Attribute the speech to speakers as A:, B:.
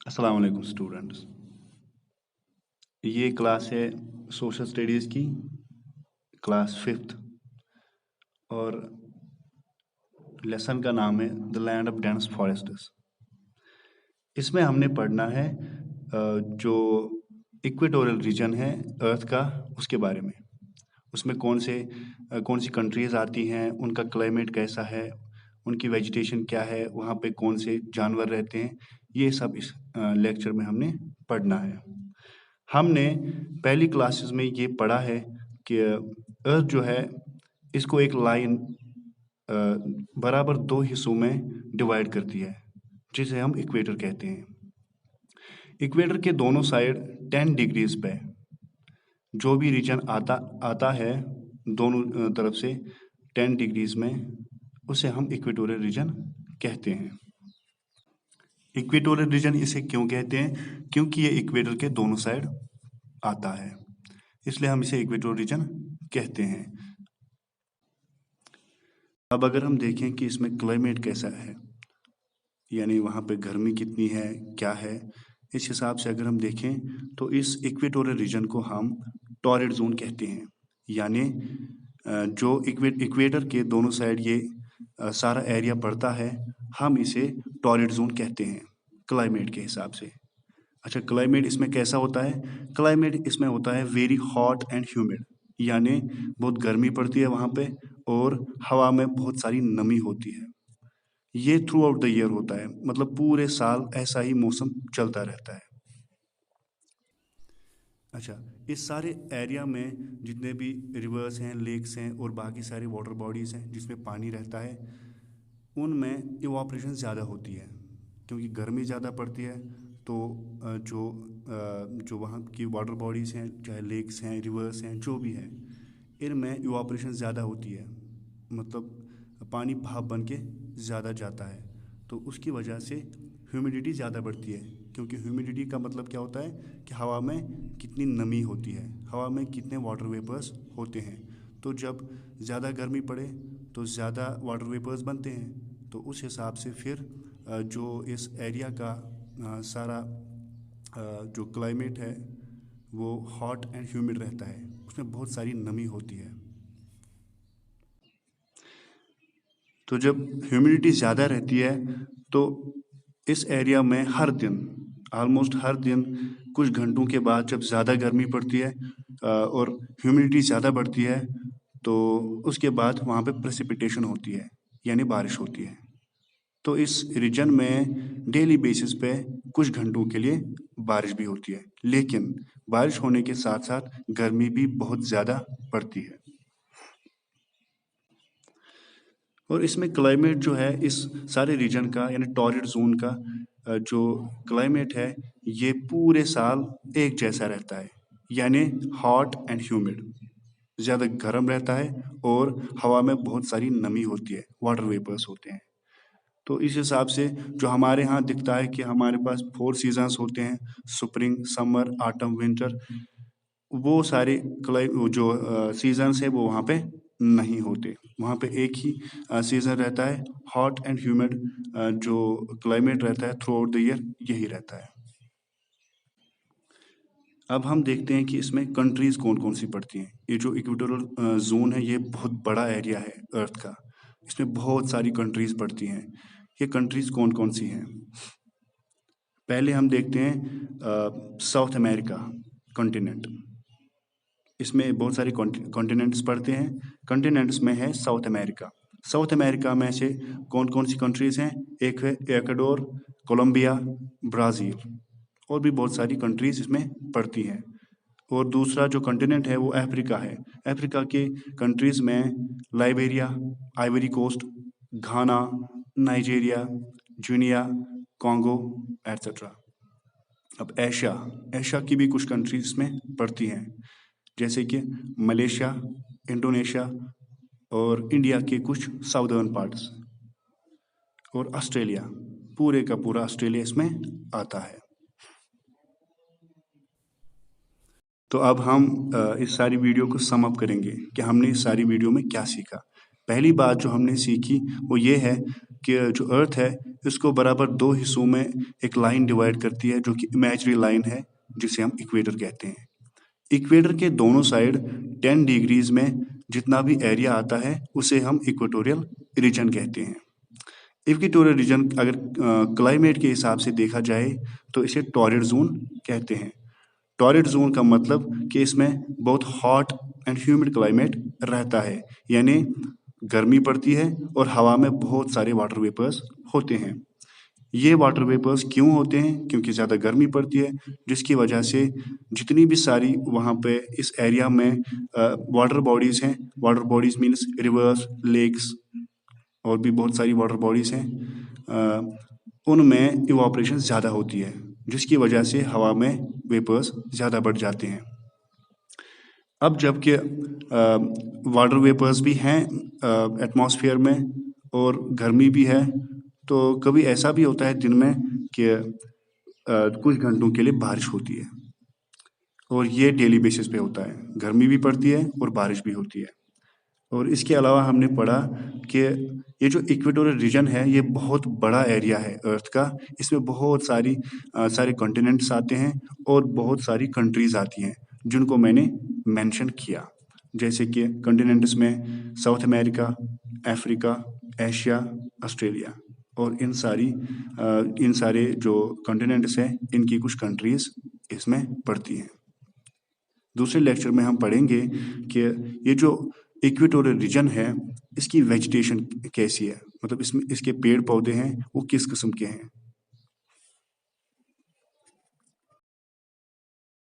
A: अस्सलाम वालेकुम स्टूडेंट्स। ये क्लास है सोशल स्टडीज़ की, क्लास फिफ्थ, और लेसन का नाम है the land of dense forests. इसमें हमने पढ़ना है जो इक्वेटोरियल रीजन है अर्थ का, उसके बारे में। उसमें कौन सी कंट्रीज़ आती हैं, उनका क्लाइमेट कैसा है, उनकी वेजिटेशन क्या है, वहाँ पे कौन से जानवर रहते हैं, ये सब इस लेक्चर में हमने पढ़ना है। हमने पहली क्लासेस में ये पढ़ा है कि अर्थ जो है, इसको एक लाइन बराबर दो हिस्सों में डिवाइड करती है, जिसे हम इक्वेटर कहते हैं। इक्वेटर के दोनों साइड 10 डिग्रीज पे जो भी रीजन आता आता है दोनों तरफ से 10 डिग्रीज में, उसे हम इक्वेटोरियल रीजन कहते हैं। इक्वेटोरियल रीजन इसे क्यों कहते हैं? क्योंकि ये इक्वेटर के दोनों साइड आता है, इसलिए हम इसे इक्वेटोरियल रीजन कहते हैं। अब अगर हम देखें कि इसमें क्लाइमेट कैसा है, यानी वहाँ पे गर्मी कितनी है, क्या है, इस हिसाब से अगर हम देखें तो इस इक्वेटोरियल रीजन को हम टॉरिड जोन कहते हैं। यानी जो इक्वेटर के दोनों साइड ये सारा एरिया पड़ता है, हम इसे टॉरिड जोन कहते हैं क्लाइमेट के हिसाब से। अच्छा, क्लाइमेट इसमें कैसा होता है? क्लाइमेट इसमें होता है वेरी हॉट एंड ह्यूमिड, यानी बहुत गर्मी पड़ती है वहाँ पे और हवा में बहुत सारी नमी होती है। ये थ्रू आउट द ईयर होता है, मतलब पूरे साल ऐसा ही मौसम चलता रहता है। अच्छा, इस सारे एरिया में जितने भी रिवर्स हैं, लेक्स हैं और बाकी सारी वाटर बॉडीज़ हैं जिसमें पानी रहता है, उनमें इवापोरेशन ज़्यादा होती है, क्योंकि गर्मी ज़्यादा पड़ती है। तो जो वहाँ की वाटर बॉडीज़ हैं, चाहे लेक्स हैं, रिवर्स हैं, जो भी हैं, इनमें इवापोरेशन ज़्यादा होती है, मतलब पानी भाप बन के ज़्यादा जाता है। तो उसकी वजह से ह्यूमिडिटी ज़्यादा बढ़ती है, क्योंकि ह्यूमिडिटी का मतलब क्या होता है कि हवा में कितनी नमी होती है, हवा में कितने वाटर वेपर्स होते हैं। तो जब ज़्यादा गर्मी पड़े तो ज़्यादा वाटर वेपर्स बनते हैं, तो उस हिसाब से फिर जो इस एरिया का सारा जो क्लाइमेट है वो हॉट एंड ह्यूमिड रहता है, उसमें बहुत सारी नमी होती है। तो जब ह्यूमिडिटी ज़्यादा रहती है तो इस एरिया में हर दिन, ऑलमोस्ट हर दिन कुछ घंटों के बाद जब ज़्यादा गर्मी पड़ती है और ह्यूमिडिटी ज़्यादा बढ़ती है, तो उसके बाद वहाँ पे प्रेसिपिटेशन होती है, यानी बारिश होती है। तो इस रीजन में डेली बेसिस पे कुछ घंटों के लिए बारिश भी होती है, लेकिन बारिश होने के साथ साथ गर्मी भी बहुत ज़्यादा पड़ती है। और इसमें क्लाइमेट जो है इस सारे रीजन का, यानी टॉरिड जोन का जो क्लाइमेट है, ये पूरे साल एक जैसा रहता है, यानी हॉट एंड ह्यूमिड, ज़्यादा गर्म रहता है और हवा में बहुत सारी नमी होती है, वाटर वेपर्स होते हैं। तो इस हिसाब से जो हमारे यहाँ दिखता है कि हमारे पास 4 सीजन्स होते हैं, स्प्रिंग, समर, ऑटम, विंटर, वो सारे वो जो सीजन्स है वो वहाँ पे नहीं होते। वहाँ पे एक ही सीजन रहता है, हॉट एंड ह्यूमिड जो क्लाइमेट रहता है थ्रू आउट द ईयर, यही रहता है। अब हम देखते हैं कि इसमें कंट्रीज़ कौन कौन सी पड़ती हैं। ये जो इक्वेटोरियल जोन है, ये बहुत बड़ा एरिया है अर्थ का, इसमें बहुत सारी कंट्रीज़ पड़ती हैं। ये कंट्रीज़ कौन कौन सी हैं? पहले हम देखते हैं साउथ अमेरिका कॉन्टिनेंट। इसमें बहुत सारे कॉन्टिनेंट्स पड़ते हैं। कॉन्टिनेंट्स में है साउथ अमेरिका। साउथ अमेरिका में से कौन कौन सी कंट्रीज़ हैं? एक है इक्वाडोर, कोलंबिया, ब्राज़ील, और भी बहुत सारी कंट्रीज़ इसमें पड़ती हैं। और दूसरा जो कॉन्टिनेंट है वो अफ्रीका है। अफ्रीका के कंट्रीज़ में लाइबेरिया, आइवरी कोस्ट, घाना, नाइजीरिया, गिनिया, कॉन्गो, एट्सेट्रा। अब एशिया, एशिया की भी कुछ कंट्रीज इसमें पड़ती हैं, जैसे कि मलेशिया, इंडोनेशिया और इंडिया के कुछ साउदर्न पार्ट्स, और ऑस्ट्रेलिया, पूरे का पूरा ऑस्ट्रेलिया इसमें आता है। तो अब हम इस सारी वीडियो को सम अप करेंगे कि हमने इस सारी वीडियो में क्या सीखा। पहली बात जो हमने सीखी वो ये है कि जो अर्थ है इसको बराबर 2 हिस्सों में एक लाइन डिवाइड करती है, जो कि इमेजिनरी लाइन है, जिसे हम इक्वेटर कहते हैं। इक्वेटर के दोनों साइड 10 डिग्रीज में जितना भी एरिया आता है उसे हम इक्वेटोरियल रीजन कहते हैं। इक्वेटोरियल रीजन अगर क्लाइमेट के हिसाब से देखा जाए तो इसे टॉररिड जोन कहते हैं। टॉररिड जोन का मतलब कि इसमें बहुत हॉट एंड ह्यूमिड क्लाइमेट रहता है, यानी गर्मी पड़ती है और हवा में बहुत सारे वाटर वेपर्स होते हैं। ये वाटर वेपर्स क्यों होते हैं? क्योंकि ज़्यादा गर्मी पड़ती है, जिसकी वजह से जितनी भी सारी वहाँ पे इस एरिया में वाटर बॉडीज़ हैं, water bodies means rivers, lakes और भी बहुत सारी वाटर बॉडीज़ हैं, उनमें इवापोरेशन ज़्यादा होती है, जिसकी वजह से हवा में वेपर्स ज़्यादा बढ़ जाते हैं। अब जबकि वाटर वेपर्स भी हैं एटमॉस्फेयर में और गर्मी भी है, तो कभी ऐसा भी होता है दिन में कि कुछ घंटों के लिए बारिश होती है, और ये डेली बेसिस पे होता है। गर्मी भी पड़ती है और बारिश भी होती है। और इसके अलावा हमने पढ़ा कि ये जो इक्वेटोरियल रीजन है ये बहुत बड़ा एरिया है अर्थ का। इसमें बहुत सारे कॉन्टिनेंट्स आते हैं और बहुत सारी कंट्रीज़ आती हैं, जिनको मैंने मेंशन किया, जैसे कि कॉन्टिनेंट्स में south America, Africa, Asia, Australia. और इन सारे जो कॉन्टिनेंट्स हैं इनकी कुछ कंट्रीज़ इसमें पड़ती हैं। दूसरे लेक्चर में हम पढ़ेंगे कि ये जो इक्वेटोरियल रीजन है इसकी वेजिटेशन कैसी है, मतलब इसमें इसके पेड़ पौधे हैं वो किस किस्म के हैं।